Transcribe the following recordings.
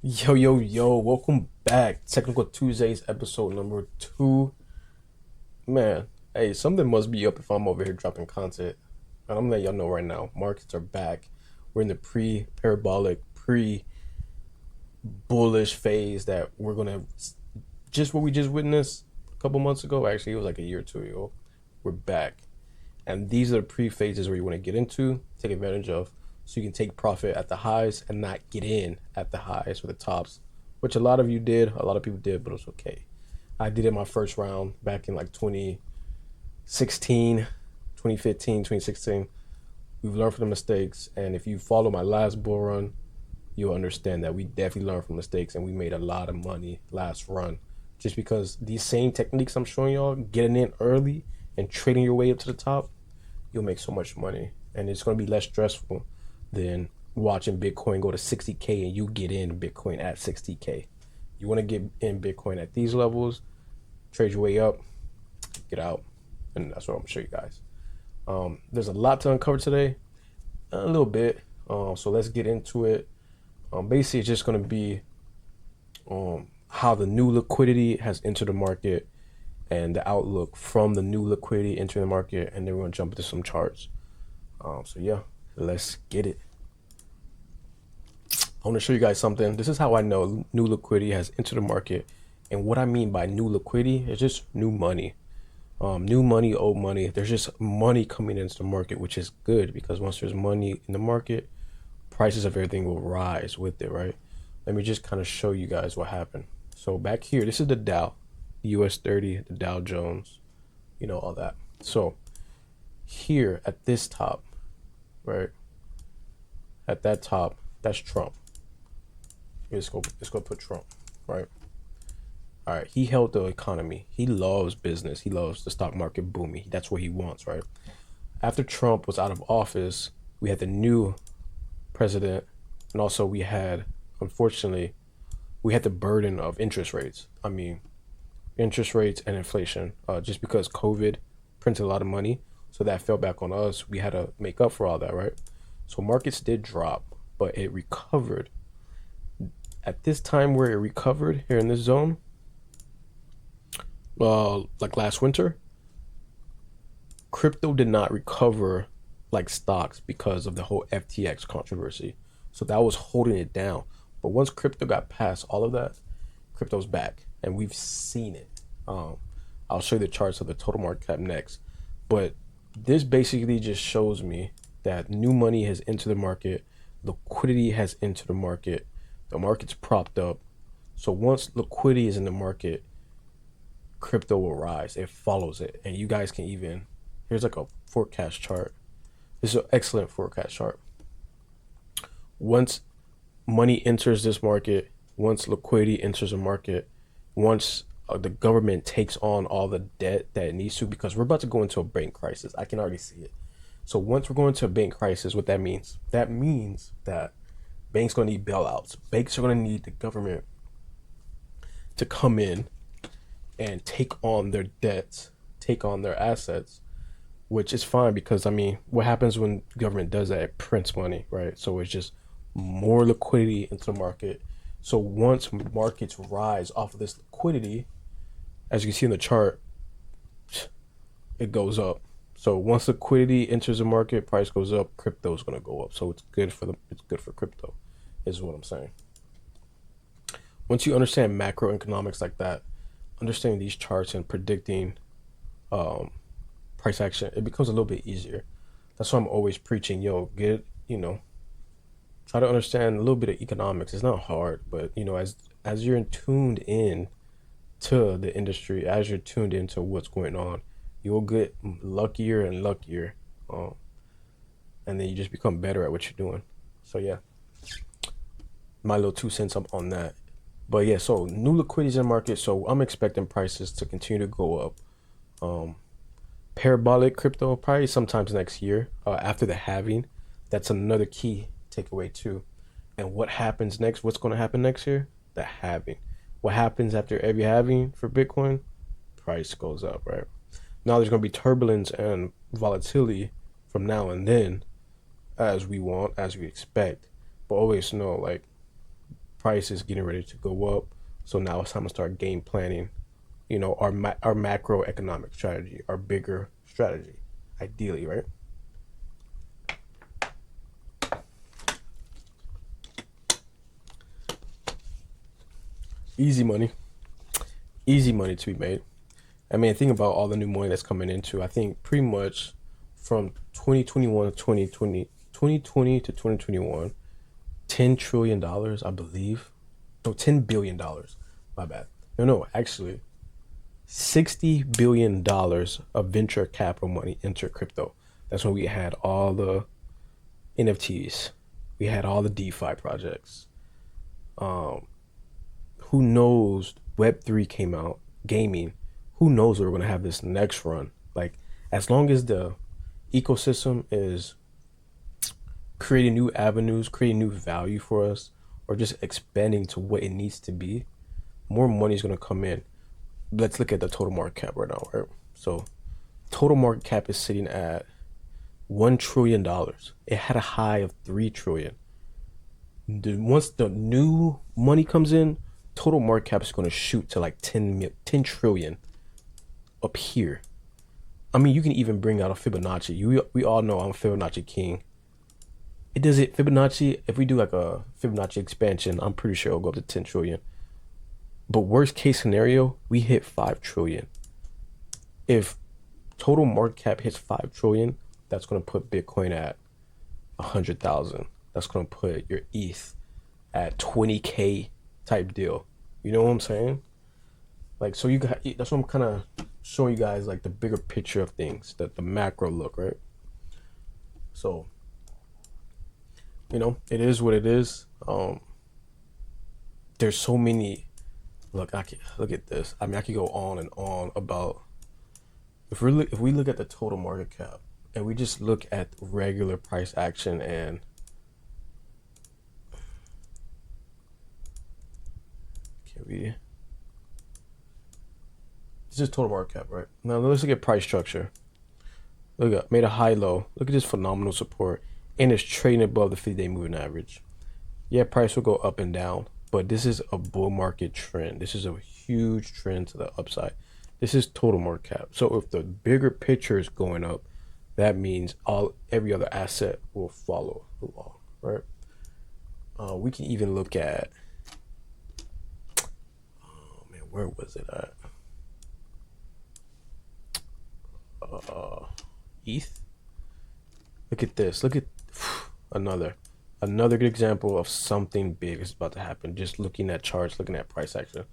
Yo, yo, yo, welcome back. Technical Tuesdays, episode number 2. Man, hey, something must be up if I'm over here dropping content. And I'm letting y'all know right now, markets are back. We're in the pre-parabolic, pre-bullish phase that we're going to, just what we just witnessed a couple months ago. Actually, it was like a year or two ago. We're back. And these are the pre-phases where you want to get into, take advantage of, so you can take profit at the highs and not get in at the highs or the tops, which a lot of you did, a lot of people did, but it's okay. I did it my first round back in like 2016, 2015, 2016. We've learned from the mistakes, and if you follow my last bull run, you'll understand that we definitely learned from mistakes and we made a lot of money last run. Just because these same techniques I'm showing y'all, getting in early and trading your way up to the top, you'll make so much money, and it's going to be less stressful than watching Bitcoin go to 60K and you get in Bitcoin at 60K. You want to get in Bitcoin at these levels, trade your way up, get out, and that's what I'm going to show you guys. There's a lot to uncover today, a little bit, so let's get into it. Basically, it's just going to be how the new liquidity has entered the market and the outlook from the new liquidity entering the market, and then we're going to jump into some charts. So yeah, let's get it. I want to show you guys something. This is how I know new liquidity has entered the market. And what I mean by new liquidity is just new money. New money, old money. There's just money coming into the market, which is good because once there's money in the market, prices of everything will rise with it, right? Let me just kind of show you guys what happened. So back here, this is the Dow, the US 30, the Dow Jones, all that. So here at this top, right? At that top, that's Trump. Let's go put Trump, right? All right, he held the economy. He loves business. He loves the stock market booming. That's what he wants, right? After Trump was out of office, we had the new president, and also we had, unfortunately, we had the burden of interest rates. I mean, interest rates and inflation, just because COVID printed a lot of money, so that fell back on us. We had to make up for all that, right? So markets did drop, but it recovered. At this time where it recovered here in this zone, like last winter, crypto did not recover like stocks because of the whole FTX controversy. So that was holding it down. But once crypto got past all of that, crypto's back, and we've seen it. I'll show you the charts of the total market cap next. But this basically just shows me that new money has entered the market, liquidity has entered the market, the market's propped up. So once liquidity is in the market, crypto will rise. It follows it. And you guys can even, here's like a forecast chart. This is an excellent forecast chart. Once money enters this market, once liquidity enters the market, once the government takes on all the debt that it needs to, because we're about to go into a bank crisis. I can already see it. So once we're going to a bank crisis, what that means that banks are going to need bailouts. Banks are going to need the government to come in and take on their debts, take on their assets, which is fine because, I mean, what happens when government does that? It prints money, right? So it's just more liquidity into the market. So once markets rise off of this liquidity, as you can see in the chart, it goes up. So once liquidity enters the market, price goes up, crypto is going to go up. So it's good for crypto, is what I'm saying. Once you understand macroeconomics like that, understanding these charts and predicting price action, it becomes a little bit easier. That's why I'm always preaching, try to understand a little bit of economics. It's not hard, but as you're tuned in to the industry, as you're tuned into what's going on, you'll get luckier and luckier, and then you just become better at what you're doing. So yeah, my little 2 cents up on that. But yeah, so new liquidity in the market, so I'm expecting prices to continue to go up. Parabolic crypto probably sometimes next year, after the halving. That's another key takeaway too. And what happens next? What's going to happen next year? The halving. What happens after every halving for Bitcoin? Price goes up, right? Now there's going to be turbulence and volatility from now and then, as we expect. But always know, like, price is getting ready to go up. So now it's time to start game planning, our macroeconomic strategy, our bigger strategy, ideally, right? Easy money, easy money to be made. I mean, think about all the new money that's coming into. I think pretty much from 2021 to 2020 to 2021, $10 trillion, I believe. No, $10 billion. My bad. No, actually, $60 billion of venture capital money entered crypto. That's when we had all the NFTs, we had all the DeFi projects. Um, who knows? Web3 came out, gaming. Who knows where we're gonna have this next run? Like, as long as the ecosystem is creating new avenues, creating new value for us, or just expanding to what it needs to be, more money is gonna come in. Let's look at the total market cap right now, right? So, total market cap is sitting at $1 trillion. It had a high of 3 trillion. Once the new money comes in, total market cap is going to shoot to like 10 trillion up here. I mean, you can even bring out a Fibonacci. We all know I'm a Fibonacci king. It does it Fibonacci. If we do like a Fibonacci expansion, I'm pretty sure it'll go up to 10 trillion. But worst case scenario, we hit 5 trillion. If total market cap hits 5 trillion, that's going to put Bitcoin at 100,000. That's going to put your ETH at 20K type deal. You know what I'm saying? Like, so you got, that's what I'm kind of showing you guys, like the bigger picture of things, the macro look, right? So, it is what it is. There's so many. Look, look at this. I mean, I could go on and on about if we look at the total market cap and we just look at regular price action and this is total market cap, right? Now let's look at price structure. Look up, made a high low. Look at this phenomenal support, and it's trading above the 50-day moving average. Yeah, price will go up and down, but this is a bull market trend. This is a huge trend to the upside. This is total market cap. So if the bigger picture is going up, that means every other asset will follow along, right? We can even look at, oh man, where was it at? ETH. Look at this. Look at another good example of something big is about to happen. Just looking at charts, looking at price action.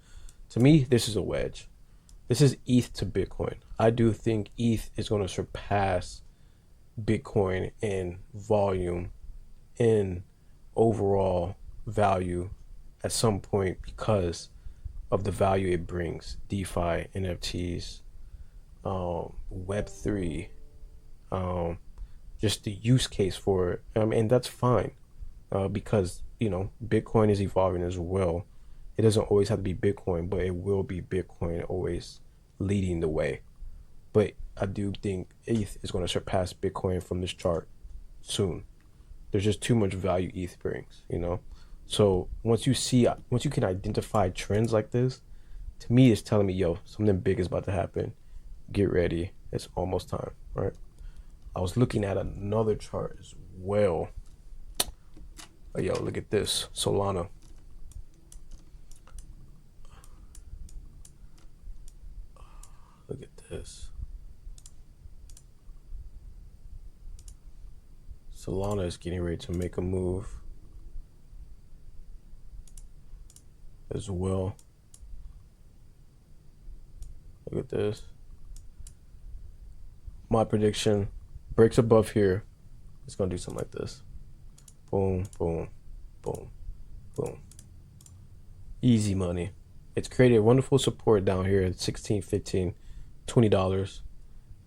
To me, this is a wedge. This is ETH to Bitcoin. I do think ETH is going to surpass Bitcoin in volume, in overall value at some point because of the value it brings. DeFi, NFTs, Web3, just the use case for it. And that's fine because, Bitcoin is evolving as well. It doesn't always have to be Bitcoin, but it will be Bitcoin always leading the way. But I do think ETH is going to surpass Bitcoin from this chart soon. There's just too much value ETH brings, So once you can identify trends like this, to me, it's telling me, yo, something big is about to happen. Get ready. It's almost time, right? I was looking at another chart as well. Oh, yo, look at this. Solana. Look at this. Solana is getting ready to make a move as well. Look at this. My prediction, breaks above here, it's gonna do something like this. Boom, boom, boom, boom. Easy money. It's created wonderful support down here at 16, 15, $20.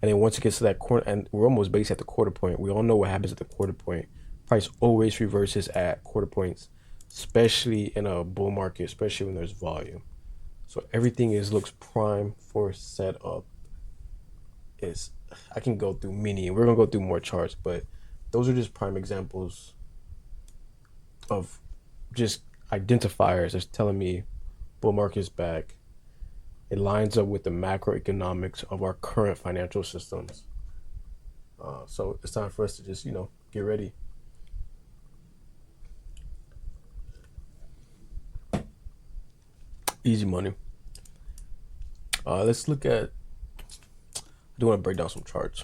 And then once it gets to that quarter, and we're almost based at the quarter point. We all know what happens at the quarter point. Price always reverses at quarter points, especially in a bull market, especially when there's volume. So everything looks prime for setup. I can go through many, and we're gonna go through more charts, but those are just prime examples of just identifiers that's telling me bull market's back. It lines up with the macroeconomics of our current financial systems. So it's time for us to just, get ready. Easy money. Let's look at, I do want to break down some charts.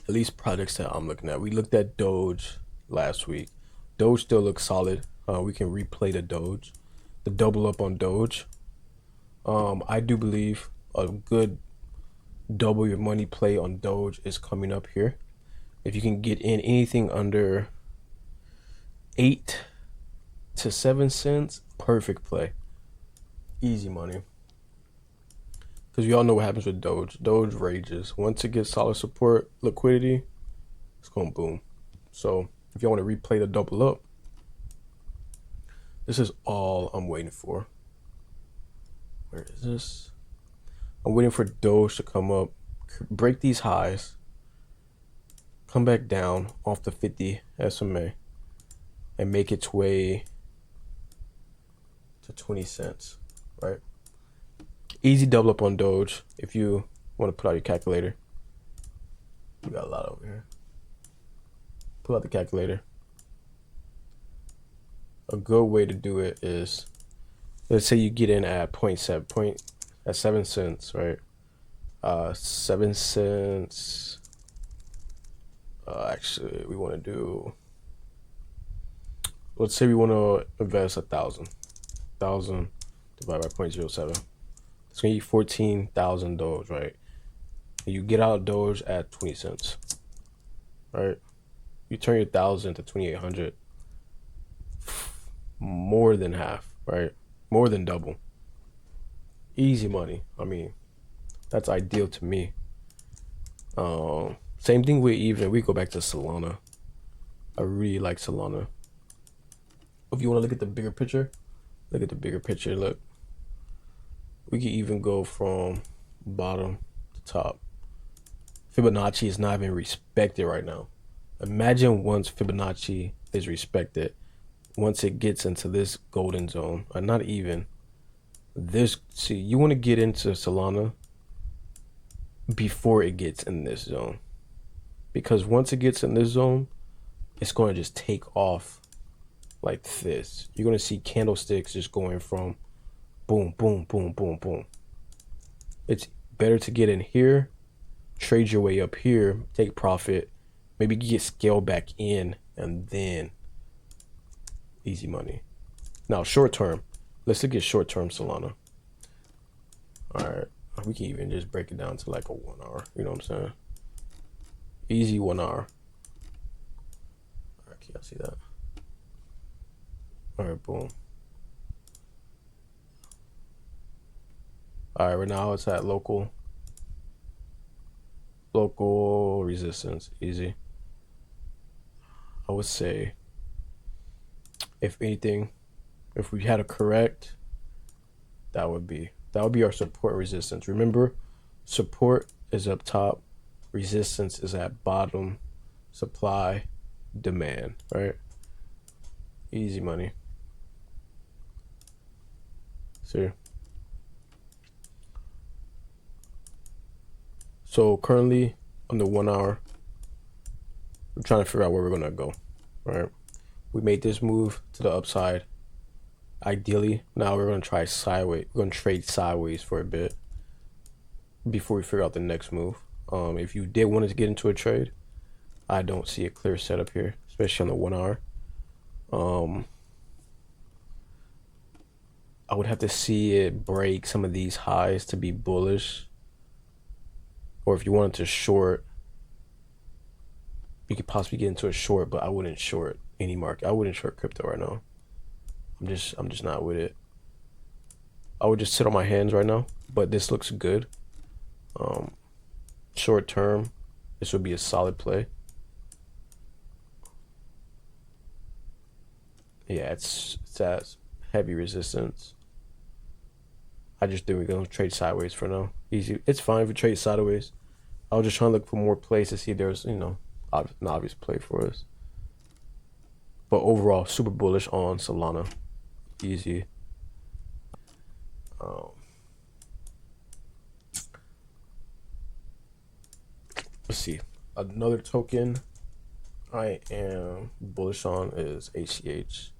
At least projects that I'm looking at. We looked at Doge last week. Doge still looks solid. We can replay the Doge, the double up on Doge. I do believe a good double your money play on Doge is coming up here. If you can get in anything under 8 to 7 cents, perfect play. Easy money. Because we all know what happens with Doge. Doge rages. Once it gets solid support, liquidity, it's going to boom. So if you want to replay the double up, this is all I'm waiting for. Where is this? I'm waiting for Doge to come up, break these highs, come back down off the 50 SMA, and make its way to 20 cents, right? Easy double up on Doge if you want to put out your calculator. We got a lot over here. Pull out the calculator. A good way to do it is, let's say you get in at 7 cents, right? 7 cents. Actually, we want to do, let's say we want to invest 1,000 divided by 0.07. It's gonna be 14,000 Doge, right? And you get out Doge at 20 cents, right? You turn your 1,000 to 2,800. More than half, right? More than double. Easy money. I mean, that's ideal to me. Same thing with even, we go back to Solana. I really like Solana. If you want to look at the bigger picture, look at the bigger picture. Look, we can even go from bottom to top. Fibonacci is not even respected right now. Imagine once Fibonacci is respected, once it gets into this golden zone, or not even this. See, you want to get into Solana before it gets in this zone, because once it gets in this zone, it's going to just take off like this. You're going to see candlesticks just going from boom, boom, boom, boom, boom. It's better to get in here, trade your way up here, take profit, maybe get scale back in, and then easy money. Now, short term, let's look at short term Solana. All right, we can even just break it down to like a 1 hour. You know what I'm saying? Easy 1 hour. All right, can y'all see that? All right, boom. All right, right now it's at local resistance. Easy. I would say, if anything, if we had a correct, that would be our support resistance. Remember, support is up top, resistance is at bottom, supply, demand, right? Easy money. See? So currently on the 1 hour, we're trying to figure out where we're gonna go, right? We made this move to the upside. Ideally, now we're gonna try sideways. We're gonna trade sideways for a bit before we figure out the next move. If you did want to get into a trade, I don't see a clear setup here, especially on the 1 hour. I would have to see it break some of these highs to be bullish. Or if you wanted to short, you could possibly get into a short, but I wouldn't short any market. I wouldn't short crypto right now. I'm just not with it. I would just sit on my hands right now, but this looks good. Short term, this would be a solid play. Yeah, it's at heavy resistance. I just think we're gonna trade sideways for now. Easy. It's fine if we trade sideways. I was just trying to look for more plays to see if there's, an obvious play for us. But overall, super bullish on Solana. Easy. Let's see. Another token I am bullish on is ACH.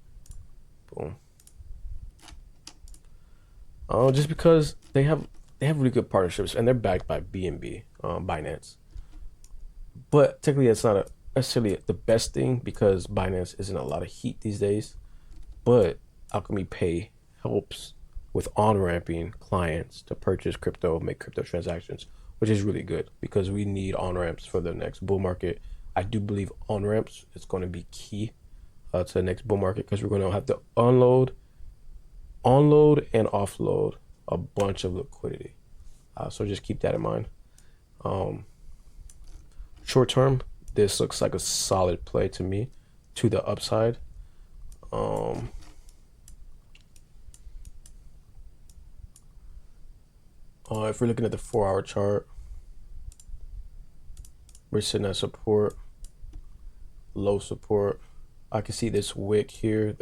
Boom. Just because they have really good partnerships and they're backed by BNB, Binance. But technically, it's not necessarily the best thing because Binance isn't a lot of heat these days. But Alchemy Pay helps with on-ramping clients to purchase crypto, make crypto transactions, which is really good because we need on-ramps for the next bull market. I do believe on-ramps is going to be key to the next bull market because we're going to have to onload and offload a bunch of liquidity. So just keep that in mind. Short term, this looks like a solid play to me to the upside. If we're looking at the 4-hour chart, we're sitting at support, low support. I can see this wick here.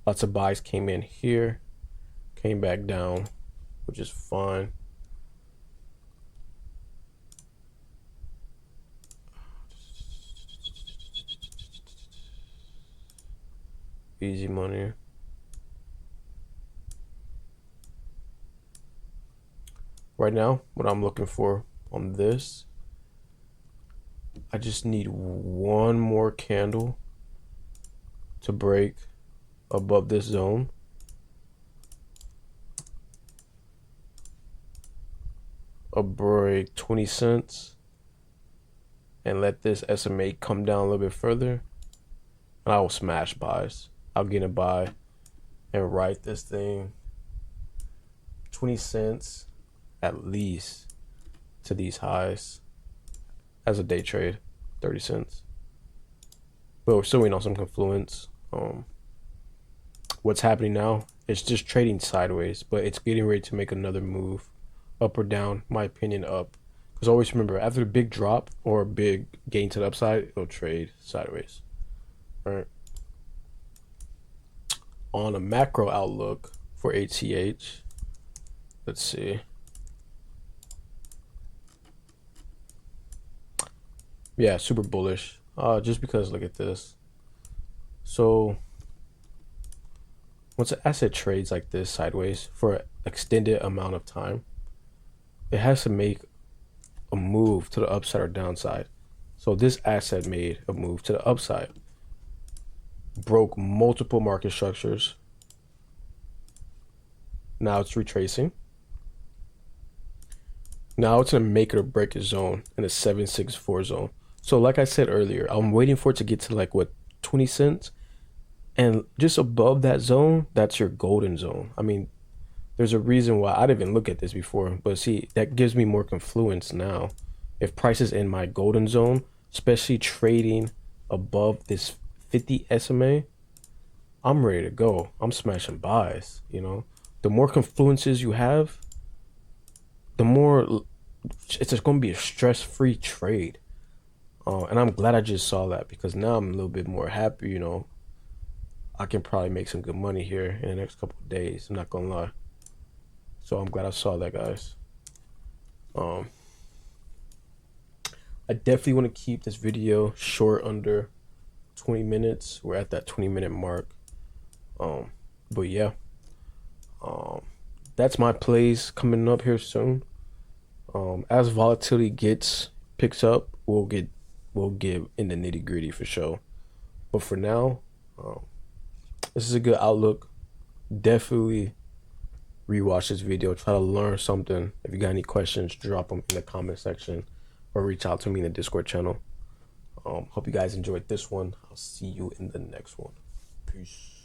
Lots of buys came in here, came back down, which is fine. Easy money. Right now, what I'm looking for on this, I just need one more candle to break above this zone. A break 20 cents and let this SMA come down a little bit further, and I will smash buys. I'll get a buy and write this thing 20 cents at least to these highs as a day trade, 30 cents. But we're still waiting on some confluence. What's happening now? It's just trading sideways, but it's getting ready to make another move, up or down. My opinion, up. Because always remember, after a big drop or a big gain to the upside, it'll trade sideways. All right. On a macro outlook for ACH, let's see. Yeah, super bullish. Just because look at this. So once an asset trades like this sideways for an extended amount of time, it has to make a move to the upside or downside. So this asset made a move to the upside, broke multiple market structures. Now it's retracing. Now it's gonna make it or break a zone in a 764 zone. So like I said earlier, I'm waiting for it to get to like what, 20 cents, and just above that zone, that's your golden zone. I mean, there's a reason why I didn't even look at this before, but see, that gives me more confluence now. If price is in my golden zone, especially trading above this 50 SMA, I'm ready to go. I'm smashing buys, you know. The more confluences you have, the more it's just going to be a stress-free trade. And I'm glad I just saw that because now I'm a little bit more happy, you know. I can probably make some good money here in the next couple of days. I'm not going to lie. So I'm glad I saw that, guys. I definitely want to keep this video short, under 20 minutes. We're at that 20-minute mark. But yeah. That's my plays coming up here soon. As volatility picks up, we'll get in the nitty-gritty for sure. But for now, this is a good outlook. Definitely rewatch this video, try to learn something. If you got any questions, drop them in the comment section or reach out to me in the Discord channel. Hope you guys enjoyed this one. I'll see you in the next one. Peace.